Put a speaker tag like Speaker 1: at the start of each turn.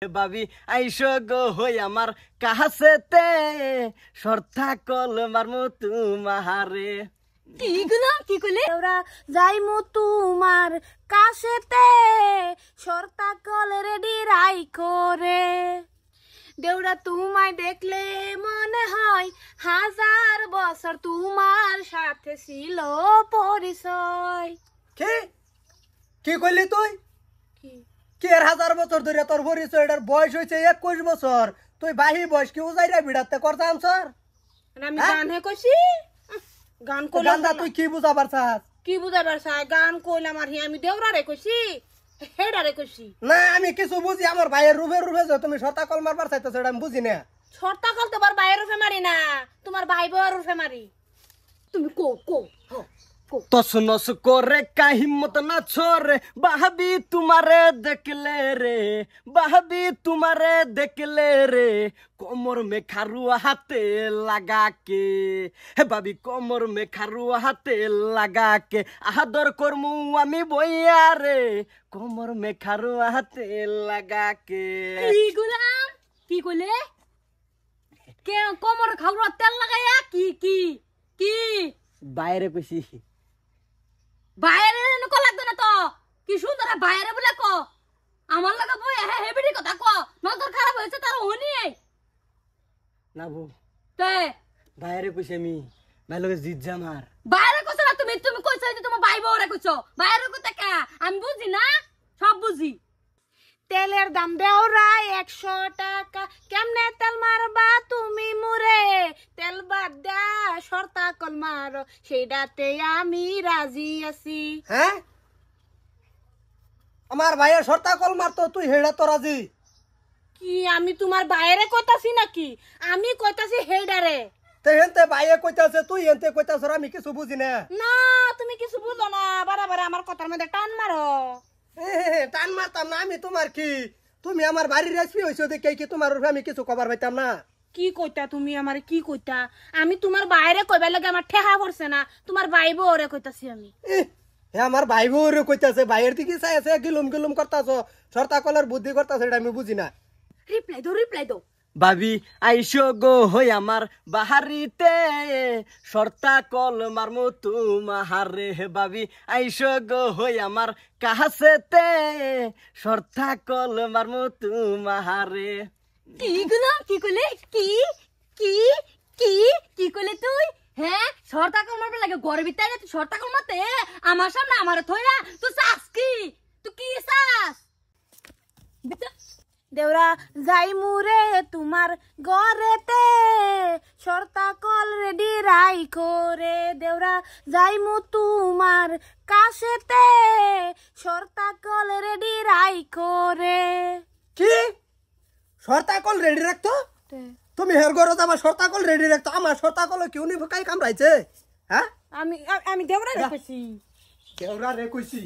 Speaker 1: ভাবি আইসো গো হই আমার কাছেতে সর্থা কল মারমু তুমারে।
Speaker 2: কি গুলো কি কইলে? ওরা যাইমু তোমার কাছেতে শর্তা কল রেডি রাই করে। দেউরা তোমায় দেখলে মনে হয় হাজার বছর তোমার সাথে ছিল পরিচয়।
Speaker 3: কি কি কইলি তুই?
Speaker 2: কি
Speaker 3: কি এর হাজার বছর ধরে তোর পরিচয়টার বয়স হয়েছে 21 বছর, তুই বাহি বয়স কি উজাইরা বিড়াতে করতাম স্যার?
Speaker 2: আমি গান হে কইছি, গান কইলাম।
Speaker 3: গান্দা তুই কি বুঝাবার চাস?
Speaker 2: কি বুঝাবার চাই? গান কইলাম আর হি আমি দেউরা রে কইছি, হেডা রে কইছি
Speaker 3: না। আমি কিছু বুঝি, আমার ভাইয়ের রূপে রূপে যে তুমি সতা কল মারবার চাইতেছ এটা আমি বুঝি না।
Speaker 2: ছর্তা কল তোমার ভাইয়ের রূপে মারি না, তোমার ভাই বউয়ের রূপে মারি। তুমি কো কো
Speaker 1: তস নস করে কা হিম্মত না ছোরে বাহাবি তুমারে দেখলে রে, বাহাবি তুমারে দেখলে রে কোমর মে খারুয়া হাতে লাগা কে। হে ভাবি কোমর মে খারুয়া হাতে লাগা কে আদর করমু আমি বইয়া রে কোমর মে খারুয়া হাতে লাগা কে।
Speaker 2: কি গুলাম কি কইলে? কে কোমর খাওয়া তেল লাগাইয়া কি কি কি
Speaker 1: বাইরে কইছি
Speaker 2: বাইরে নকো লাগতো না তো। কি সুন্দর বাইরে বলে কো, আমার লাগা বই হ্যাঁ হেবিডি কথা কো। নজর খারাপ হয়েছে তার হনি
Speaker 1: না বউ,
Speaker 2: তে
Speaker 1: বাইরে কইছি আমি ভাই লগে জিত জামার।
Speaker 2: বাইরে কইছ না তুমি, তুমি কইছ যে তোমার ভাই বউরে কইছ। বাইরে কইতে কা আমি বুঝি না, সব বুঝি। তেলের দাম দেওরা 100 টাকা, কেমনে তেল মারবা তুমি মুরে? তেল বাদ দা শর্তা কল মারো, সেইটাতে আমি রাজি আছি।
Speaker 3: হ্যাঁ, আমার ভাইয়ের সতা কল মারতো তুই হেড়া তো রাজি?
Speaker 2: কি আমি তোমার বাইরে কইতাছি নাকি? আমি কইতাছি হেডারে।
Speaker 3: তে হেনতে ভাইয়ে কইতাছে তুই হেনতে কইতাছ, আমি কিছু বুঝি না।
Speaker 2: না তুমি কিছু বুঝো না, বারে আমার কথার মধ্যে টান মারো।
Speaker 3: টান মারতাম না আমি তোমার কি? তুমি আমার বাড়ির রেসপি হইছো দেখে কি তোমার উপরে আমি কিছু কবার পাইতাম না?
Speaker 2: কি কইতা তুমি আমারে? কি কইতা? আমি তোমার বাইরে কইবার লাগে আমার ঠেহা পড়ছে না, তোমার ভাই বউরে কইতাছি আমি।
Speaker 3: হে আমার ভাই বউরে কইতাছে, ভাইয়ের দিকে চাই আছে গিলুম গিলুম করতাছ, সর্তা কলের বুদ্ধি করতাছ, এটা আমি বুঝি না।
Speaker 2: রিপ্লাই দাও।
Speaker 1: ভাবি আইসো গো হই আমার বাহারিতে সর্তা কল মারমু তুমারে। ভাবি আইসো গো হই আমার কাছেতে সর্তা কল মারমু তুমারে।
Speaker 2: কি গুলো কি কইলে? কি কি কি কি কইলে তুই? হ্যাঁ শর্তা কল মারবে লাগে ঘরের ভিতরে, তুই শর্তা কল মারতে আমার সামনে আমারে থইরা তুই চাস কি? তুই কি চাস? দেউরা যাই মুরে তোমার ঘরেতে শর্তা কল রেডি রাই করে। দেউরা যাই মু তোমার কাছেতে শর্তা কল রেডি রাই করে।
Speaker 3: কি সর্তা কল রেডি রাখতো? তুমি হের ঘরে আমার সর্তা কল রেডি রাখতো? আমার সর্তা কল কেউ নি কামড়াইছে? হ্যাঁ
Speaker 2: আমি আমি দেউরা রেখেছি।
Speaker 3: কেউরা রে কইছি